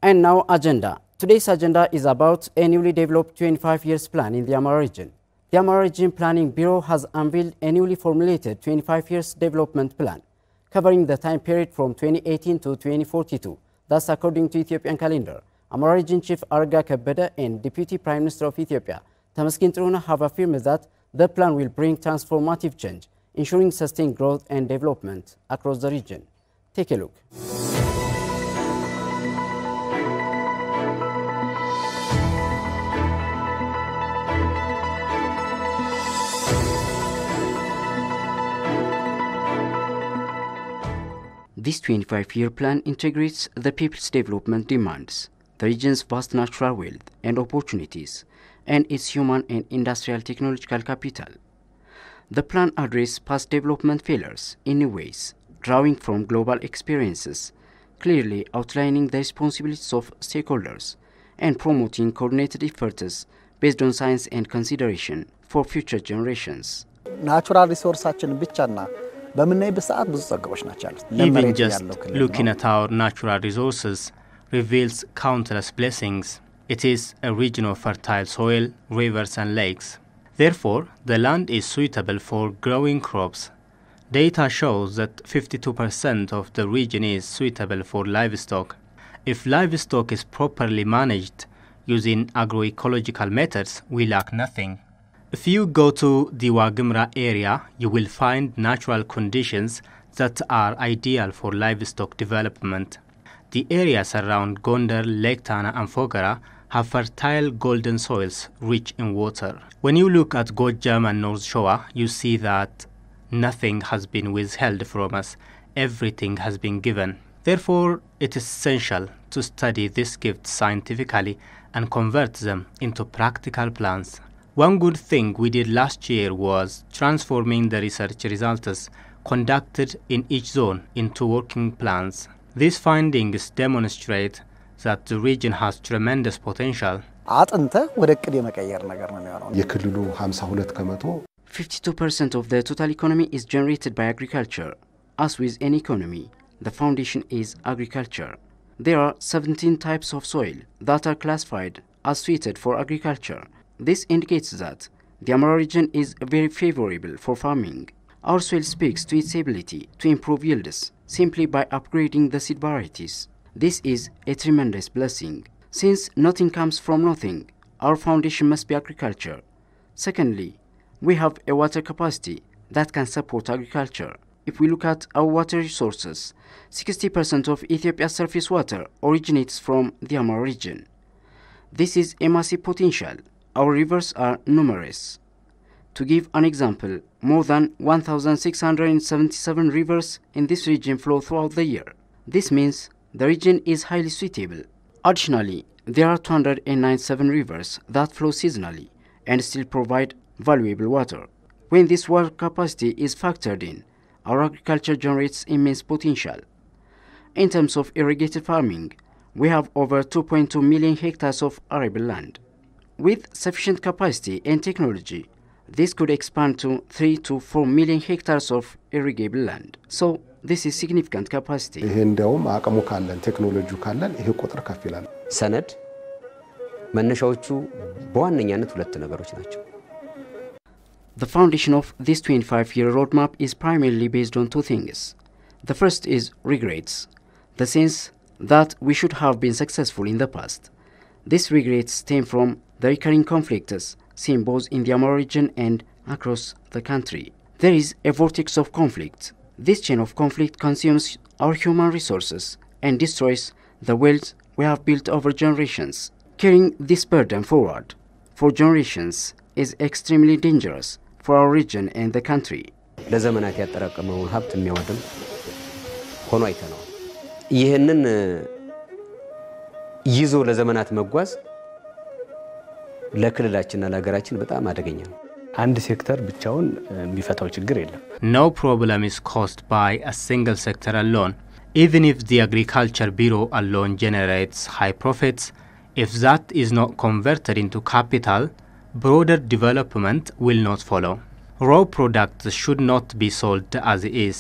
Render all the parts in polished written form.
And now agenda. Today's agenda is about a newly developed 25 years plan in the Amhara region. The Amhara Region Planning Bureau has unveiled a newly formulated 25 years development plan, covering the time period from 2018 to 2042. Thus, according to Ethiopian calendar, Amhara Region Chief Arega Kebede and Deputy Prime Minister of Ethiopia, Temesgen Tiruneh, have affirmed that the plan will bring transformative change, ensuring sustained growth and development across the region. Take a look. This 25-year plan integrates the people's development demands, the region's vast natural wealth and opportunities, and its human and industrial technological capital. The plan addresses past development failures in new ways, drawing from global experiences, clearly outlining the responsibilities of stakeholders, and promoting coordinated efforts based on science and consideration for future generations. Natural resources Even just looking at our natural resources reveals countless blessings. It is a region of fertile soil, rivers and lakes. Therefore, the land is suitable for growing crops. Data shows that 52% of the region is suitable for livestock. If livestock is properly managed using agroecological methods, we lack nothing. If you go to the Wagimra area, you will find natural conditions that are ideal for livestock development. The areas around Gondar, Lake Tana and Fogara have fertile golden soils rich in water. When you look at Gojam and North Showa, you see that nothing has been withheld from us. Everything has been given. Therefore, it is essential to study these gifts scientifically and convert them into practical plans. One good thing we did last year was transforming the research results conducted in each zone into working plans. These findings demonstrate that the region has tremendous potential. 52% of the total economy is generated by agriculture. As with any economy, the foundation is agriculture. There are 17 types of soil that are classified as suited for agriculture. This indicates that the Amhara region is very favorable for farming. Our soil speaks to its ability to improve yields simply by upgrading the seed varieties. This is a tremendous blessing. Since nothing comes from nothing, our foundation must be agriculture. Secondly, we have a water capacity that can support agriculture. If we look at our water resources, 60% of Ethiopia's surface water originates from the Amhara region. This is a massive potential. Our rivers are numerous. To give an example, more than 1,677 rivers in this region flow throughout the year. This means the region is highly suitable. Additionally, there are 297 rivers that flow seasonally and still provide valuable water. When this water capacity is factored in, our agriculture generates immense potential. In terms of irrigated farming, we have over 2.2 million hectares of arable land. With sufficient capacity and technology, this could expand to 3 to 4 million hectares of irrigable land. So, this is significant capacity. ሰነድ መነሻዎቹ በዋነኛነት ሁለት ነገሮች ናቸው. The foundation of this 25-year roadmap is primarily based on two things. The first is regrets, the sense that we should have been successful in the past. These regrets stem from the recurring conflicts seen both in the Amhara region and across the country. There is a vortex of conflict. This chain of conflict consumes our human resources and destroys the wealth we have built over generations. Carrying this burden forward for generations is extremely dangerous for our region and the country. ለዘመናት ያጠራቀመውን ሀብት የሚያወድም ሆኖ አይተነዋል. ይህንን ይዞ ለዘመናት መጓዝ ለክልላችንና ለሀገራችን በጣም አደገኛ ነው. አንድ ሴክተር ብቻውን የሚፈታው ችግር የለም. No problem is caused by a single sector alone. Even if the Agriculture Bureau alone generates high profits, if that is not converted into capital, broader development will not follow. Raw products should not be sold as is.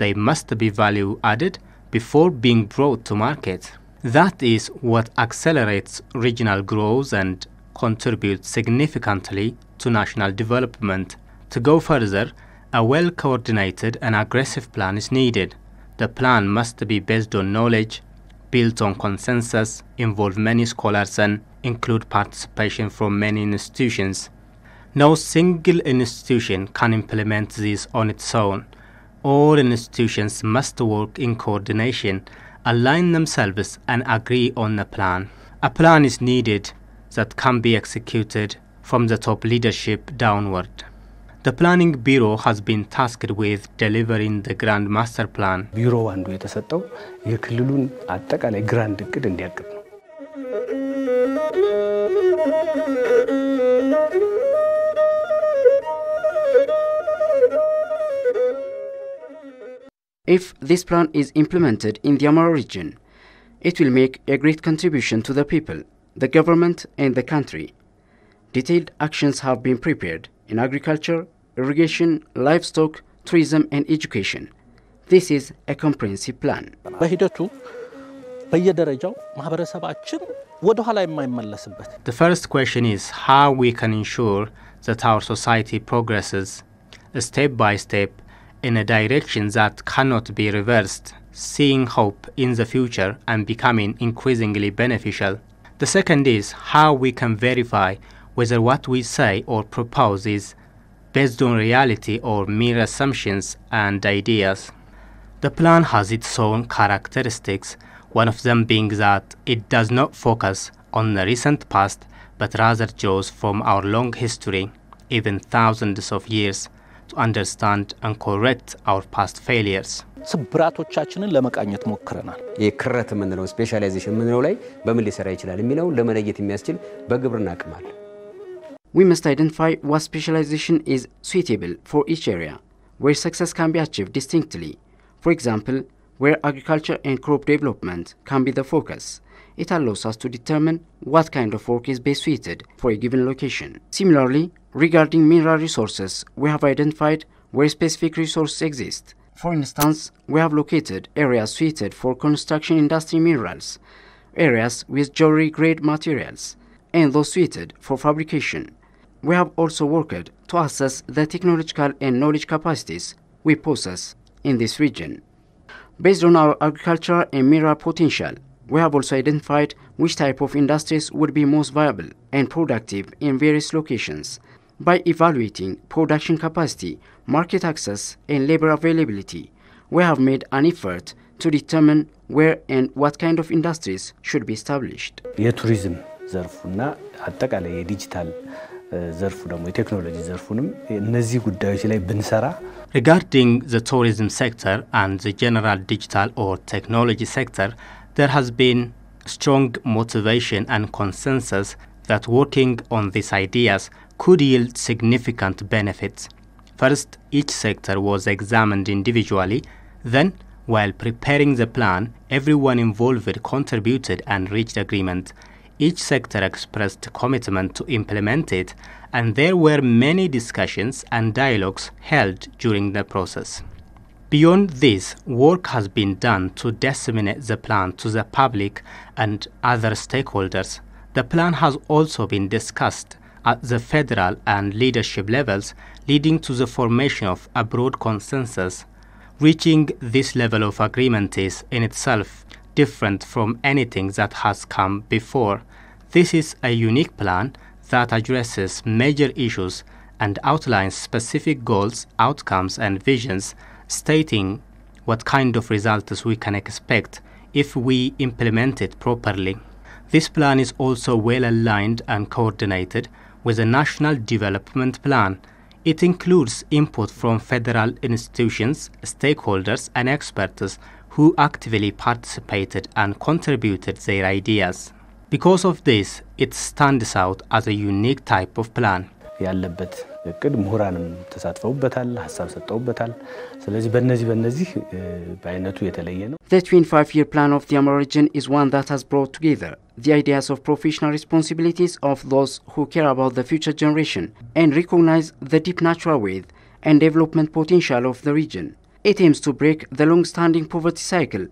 They must be value added before being brought to market. That is what accelerates regional growth and contributes significantly to national development. To go further, a well-coordinated and aggressive plan is needed. The plan must be based on knowledge, built on consensus, involve many scholars and include participation from many institutions. No single institution can implement this on its own. All institutions must work in coordination, align themselves and agree on a plan. A plan is needed that can be executed from the top leadership downward. The Planning Bureau has been tasked with delivering the Grand Master Plan. ቢሮው አንዱ የተሰጠው የክልሉን አጠቃላይ ግራንድ እቅድ እንዲያቅድ ነው። If this plan is implemented in the Amhara region, it will make a great contribution to the people, the government and the country. Detailed actions have been prepared in agriculture, irrigation, livestock, tourism and education. This is a comprehensive plan. በሂደቱ በየደረጃው ማህበረሰባችን ወደ ኋላ የማይመለስበት. The first question is how we can ensure that our society progresses step by step in a direction that cannot be reversed, seeing hope in the future and becoming increasingly beneficial. The second is how we can verify whether what we say or propose is based on reality or mere assumptions and ideas. The plan has its own characteristics, one of them being that it does not focus on the recent past but rather draws from our long history, even thousands of years, to understand and correct our past failures. ስብራቶቻችንን ለመቃኘት ሞክረናል። የክረት ምንለው ስፔሻላይዜሽን ምንለው ላይ በምን ሊሰራ ይችላል የሚለው ለመለየት የሚያስችል በግብርና አቅም አለ። We must identify what specialization is suitable for each area, where success can be achieved distinctly. For example, where agriculture and crop development can be the focus. It allows us to determine what kind of work is best suited for a given location. Similarly, regarding mineral resources, we have identified where specific resources exist. For instance, we have located areas suited for construction industry minerals, areas with jewelry-grade materials, and those suited for fabrication. We have also worked to assess the technological and knowledge capacities we possess in this region. Based on our agricultural and mineral potential, we have also identified which type of industries would be most viable and productive in various locations. By evaluating production capacity, market access, and labor availability, we have made an effort to determine where and what kind of industries should be established. የቱሪዝም ዘርፉና አጠቃላይ የዲጂታል ዘርፉ ደግሞ የቴክኖሎጂ ዘርፉንም እነዚህ ጉዳዮች ላይ ብንሰራ. Regarding the tourism sector and the general digital or technology sector, there has been strong motivation and consensus that working on these ideas could yield significant benefits. First, each sector was examined individually. Then, while preparing the plan, everyone involved contributed and reached agreement. Each sector expressed commitment to implement it, and there were many discussions and dialogues held during the process. Beyond this, work has been done to disseminate the plan to the public and other stakeholders. The plan has also been discussed at the federal and leadership levels, leading to the formation of a broad consensus. Reaching this level of agreement is in itself different from anything that has come before. This is a unique plan that addresses major issues and outlines specific goals, outcomes and visions, stating what kind of results we can expect if we implement it properly. This plan is also well aligned and coordinated with a national development plan. It includes input from federal institutions, stakeholders and experts who actively participated and contributed their ideas. Because of this, it stands out as a unique type of plan. ያለበት እቅድ ምሁራንም ተሳትፈውበታል ሐሳብ ሰጠውበታል ስለዚህ በእነዚህ በአይነቱ የተለየ ነው The 25-year plan of the Amhara region is one that has brought together the ideas of professional responsibilities of those who care about the future generation and recognize the deep natural wealth and development potential of the region. It aims to break the long-standing poverty cycle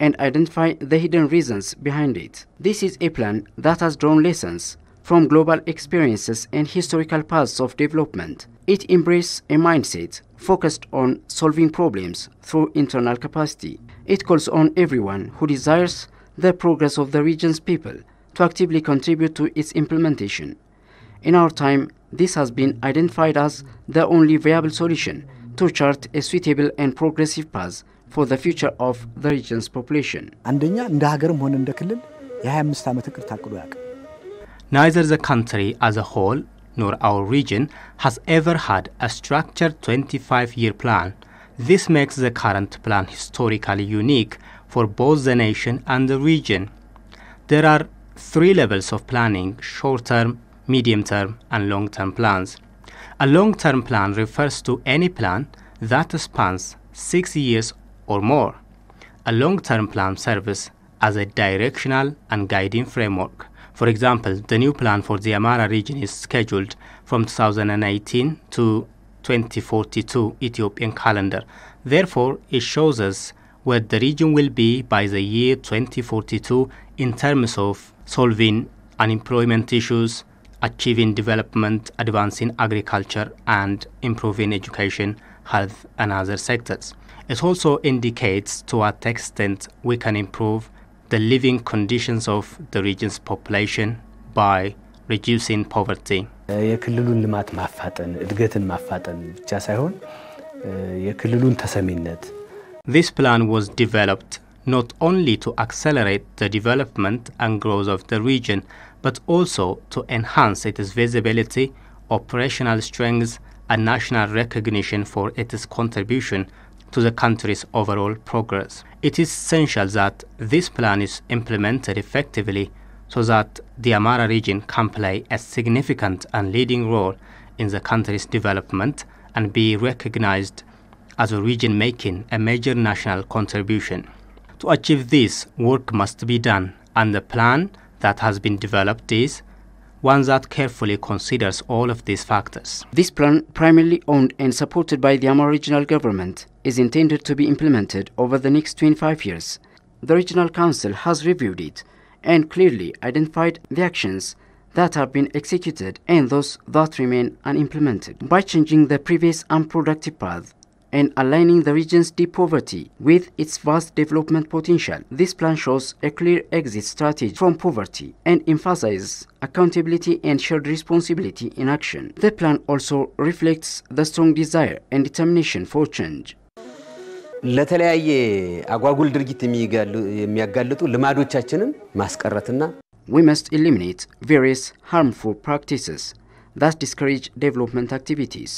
and identify the hidden reasons behind it. This is a plan that has drawn lessons from global experiences and historical paths of development. It embraces a mindset focused on solving problems through internal capacity. It calls on everyone who desires the progress of the region's people to actively contribute to its implementation. In our time, this has been identified as the only viable solution to chart a suitable and progressive path for the future of the region's population. Neither the country as a whole nor our region has ever had a structured 25-year plan. This makes the current plan historically unique for both the nation and the region. There are 3 levels of planning: short-term, medium-term, and long-term plans. A long-term plan refers to any plan that spans 6 years or more. A long-term plan serves as a directional and guiding framework. For example, the new plan for the Amhara region is scheduled from 2018 to 2042 Ethiopian calendar. Therefore, it shows us where the region will be by the year 2042 in terms of solving unemployment issues, achieving development, advancing agriculture, and improving education, health, and other sectors. It also indicates to what extent we can improve the living conditions of the region's population by reducing poverty. የክልሉን ልማት ማፋጠን እድገትን ማፋጠን ብቻ ሳይሆን የክልሉን ተሰሚነት This plan was developed not only to accelerate the development and growth of the region, but also to enhance its visibility, operational strengths, and national recognition for its contribution to the country's overall progress. It is essential that this plan is implemented effectively so that the Amhara region can play a significant and leading role in the country's development and be recognized as a region making a major national contribution. To achieve this, work must be done, and the plan that has been developed is one that carefully considers all of these factors. This plan, primarily owned and supported by the Amhara regional government, is intended to be implemented over the next 25 years. The Regional Council has reviewed it and clearly identified the actions that have been executed and those that remain unimplemented. By changing the previous unproductive path and aligning the region's deep poverty with its vast development potential, this plan shows a clear exit strategy from poverty and emphasizes accountability and shared responsibility in action. The plan also reflects the strong desire and determination for change. ለተለያየ አጓጉል ድርጊት የሚያጋልጡ ልማዶቻችንን ማስቀረትና We must eliminate various harmful practices that discourage development activities.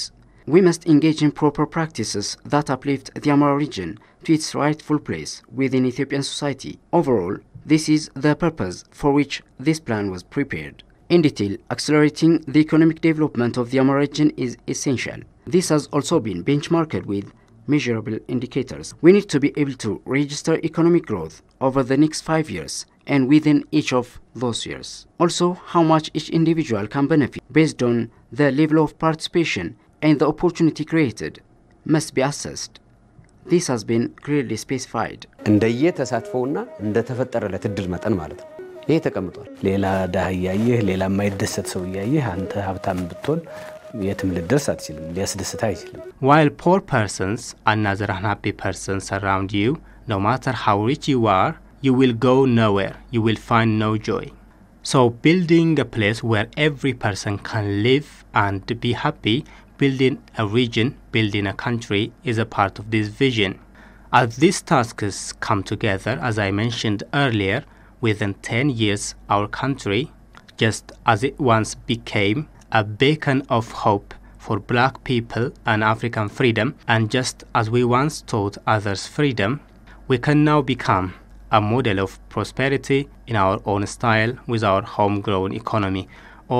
We must engage in proper practices that uplift the Amhara region to its rightful place within Ethiopian society. Overall, this is the purpose for which this plan was prepared. In detail, accelerating the economic development of the Amhara region is essential. This has also been benchmarked with measurable indicators. We need to be able to register economic growth over the next 5 years and within each of those years. Also, how much each individual can benefit based on the level of participation and the opportunity created must be assessed. This has been clearly specified. እንደየ ተሳትፎውና እንደተፈጠረለት እድል መጠን ማለት ነው። ይሄ ተቀምጧል። ሌላ ዳህያየህ ሌላ የማይደሰት ሰው ያየህ አንተ ሀብታም ብትሆን የትም ልደርስ አትችልም ሊያስደስት አይችልም። While poor persons and other unhappy persons around you, no matter how rich you are, you will go nowhere. You will find no joy. So building a place where every person can live and be happy, building a region, building a country is a part of this vision. As these tasks come together, as I mentioned earlier, within 10 years, our country, just as it once became a beacon of hope for black people and African freedom, and just as we once taught others freedom, we can now become a model of prosperity in our own style with our homegrown economy,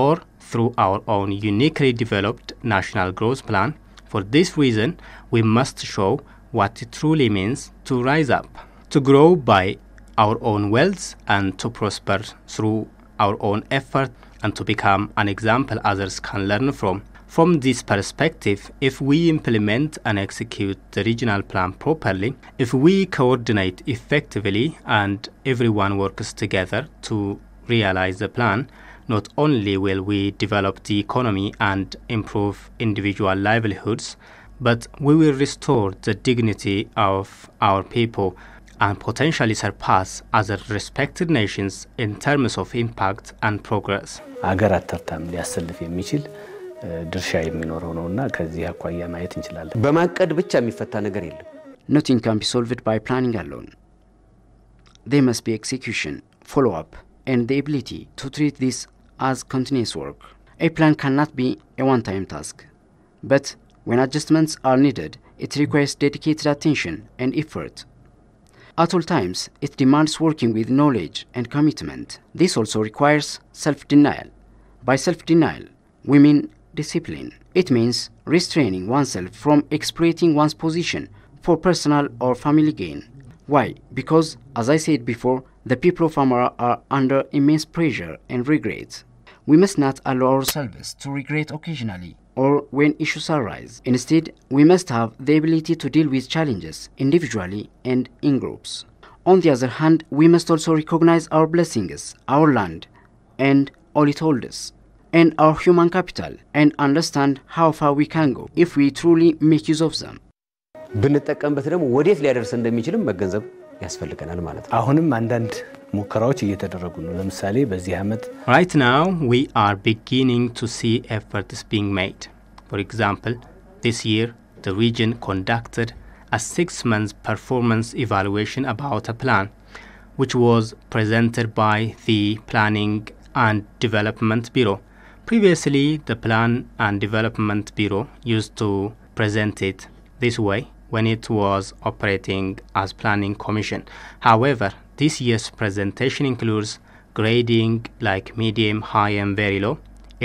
or through our own uniquely developed national growth plan. For this reason, we must show what it truly means to rise up, to grow by our own wealth, and to prosper through our own effort, and to become an example others can learn from. From this perspective, if we implement and execute the regional plan properly, if we coordinate effectively and everyone works together to realize the plan, not only will we develop the economy and improve individual livelihoods, but we will restore the dignity of our people and potentially surpass other respected nations in terms of impact and progress. አገራት ተርታም ሊያሰልፍ የሚችል ድርሻ የሚኖረው ነውና ከዚህ አኳያ ማየት እንችላለን። በማቀድ ብቻ የሚፈታ ነገር የለም። Nothing can be solved by planning alone. There must be execution, follow-up, and the ability to treat this as continuous work. A plan cannot be a one-time task, but when adjustments are needed, it requires dedicated attention and effort. At all times, it demands working with knowledge and commitment. This also requires self-denial. By self-denial, we mean discipline. It means restraining oneself from exploiting one's position for personal or family gain. Why? Because, as I said before, the people of Amhara are under immense pressure and regret. We must not allow ourselves to regret occasionally or when issues arise. Instead, we must have the ability to deal with challenges individually and in groups. On the other hand, we must also recognize our blessings, our land, and all it holds, and our human capital, and understand how far we can go if we truly make use of them. ብንጠቀምበት ደግሞ ወዴት ሊያደርስ እንደሚችልም መገንዘብ ያስፈልገናል ማለት ነው። አሁንም አንዳንድ ሙከራዎች እየተደረጉ ነው። ለምሳሌ በዚህ ዓመት Right now, we are beginning to see efforts being made. For example, this year, the region conducted a 6-month performance evaluation about a plan, which was presented by the Planning and Development Bureau. Previously, the Plan and Development Bureau used to present it this way when it was operating as Planning Commission. However, this year's presentation includes grading like medium, high and very low.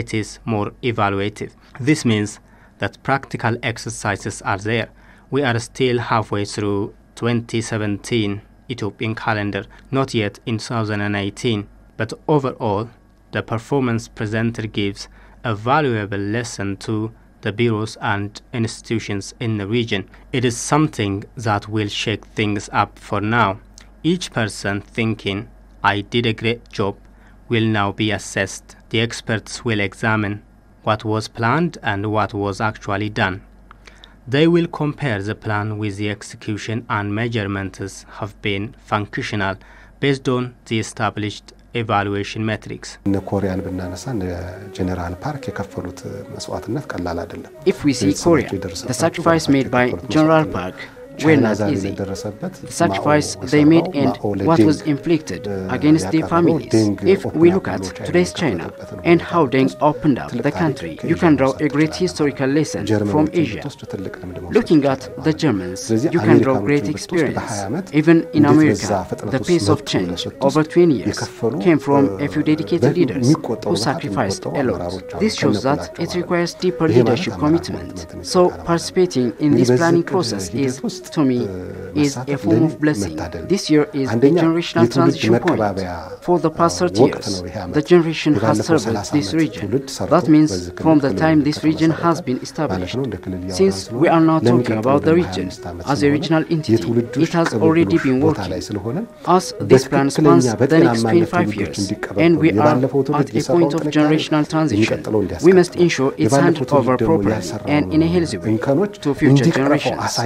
It is more evaluative. This means that practical exercises are there. We are still halfway through 2017 Ethiopian calendar, not yet in 2018, but overall, the performance presented gives a valuable lesson to the bureaus and institutions in the region. It is something that will shake things up for now. Each person thinking, I did a great job, will now be assessed. The experts will examine what was planned and what was actually done. They will compare the plan with the execution, and measurements have been functional based on the established evaluation metrics. If we see Korea, the sacrifice made by General Park were not easy. The sacrifice they made and what was inflicted against their families. If we look at today's China and how Deng opened up the country, you can draw a great historical lesson from Asia. Looking at the Germans, you can draw great experience. Even in America, the pace of change over 20 years came from a few dedicated leaders who sacrificed a lot. This shows that it requires deeper leadership commitment. So participating in this planning process is, to me, is a form of blessing. This year is a generational transition point. For the past 30 years, the generation has served this region. That means from the time this region has been established. Since we are now talking about the region as a regional entity, it has already been working. As this plan spans the next 25 years, and we are at a point of generational transition, we must ensure it's handed over properly and in a healthy way to future generations.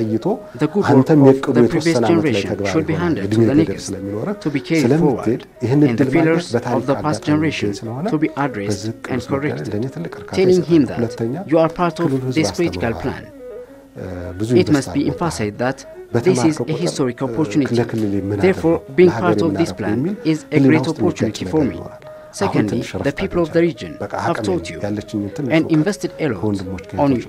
The good work of the previous generation should be handed to the next to be carried forward, and the failures of the past generation to be addressed and corrected. Telling him that you are part of this political plan, it must be emphasized that this is a historic opportunity. Therefore, being part of this plan is a great opportunity for me. Secondly, the people of the region have taught you and invested a lot on you.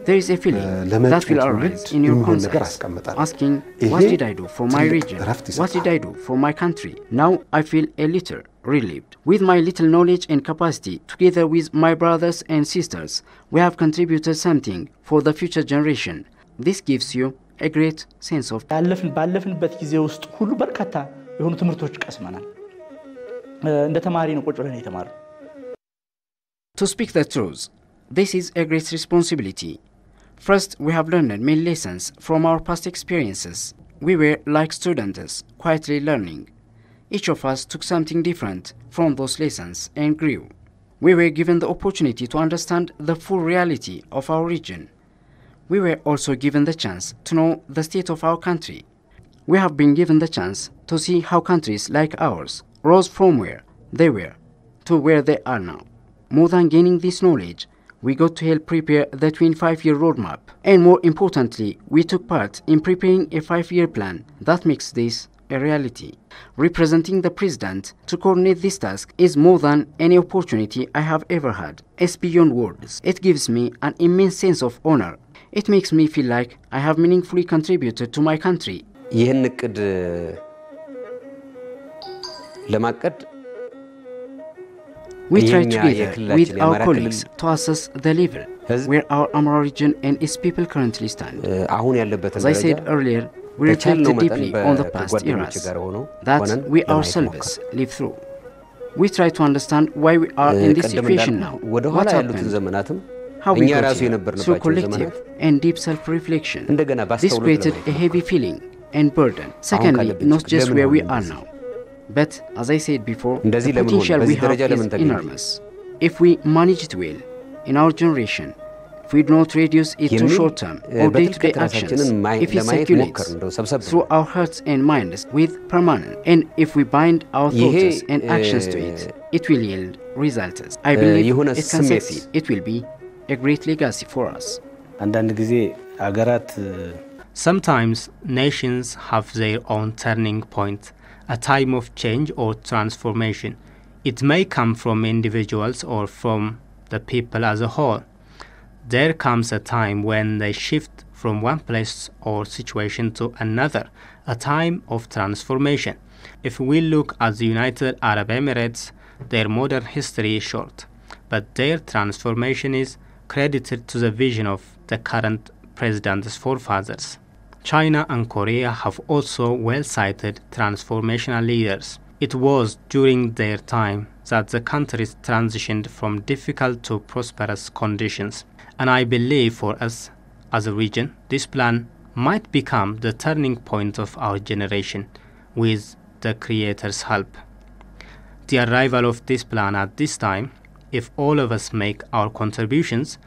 There is a feeling that will arise in your conscience, asking, what did I do for my region? What did I do for my country? Now I feel a little relieved. With my little knowledge and capacity, together with my brothers and sisters, we have contributed something for the future generation. This gives you a great sense of ባለፍንበት ጊዜ ውስጥ ሁሉ በርካታ የሆኑ ትምህርቶች ቀስመናል እንደ ተማሪ ነው ቁጭ ብለን የተማረው To speak the truth, This is a great responsibility. First, we have learned many lessons from our past experiences. We were like students, quietly learning. Each of us took something different from those lessons and grew. We were given the opportunity to understand the full reality of our region. We were also given the chance to know the state of our country. We have been given the chance to see how countries like ours rose from where they were to where they are now. More than gaining this knowledge, we got to help prepare the 25-year roadmap. And more importantly, we took part in preparing a 5-year plan that makes this a reality. Representing the President to coordinate this task is more than any opportunity I have ever had. It's beyond words. It gives me an immense sense of honor. It makes me feel like I have meaningfully contributed to my country. ይህን እቅድ ለማቀድ We try together with our colleagues to assess the level where our Amhara region and its people currently stand. As I said earlier, we reflected deeply on the past eras that we ourselves lived through. We try to understand why we are in this situation now, what happened, how we got here, through collective and deep self-reflection. This created a heavy feeling and burden. Secondly, not just where we are now, but as I said before, the potential we have is enormous. If we manage it well, in our generation, if we do not reduce it to short-term or day-to-day actions, if it circulates through our hearts and minds with permanent, and if we bind our thoughts and actions to it, it will yield results. I believe it can succeed. It will be a great legacy for us. Sometimes nations have their own turning point, a time of change or transformation. It may come from individuals or from the people as a whole. There comes a time when they shift from one place or situation to another, a time of transformation. If we look at the United Arab Emirates, their modern history is short, but their transformation is credited to the vision of the current president's forefathers. China and Korea have also well-cited transformational leaders. It was during their time that the countries transitioned from difficult to prosperous conditions. And I believe for us as a region, this plan might become the turning point of our generation with the Creator's help. The arrival of this plan at this time, if all of us make our contributions,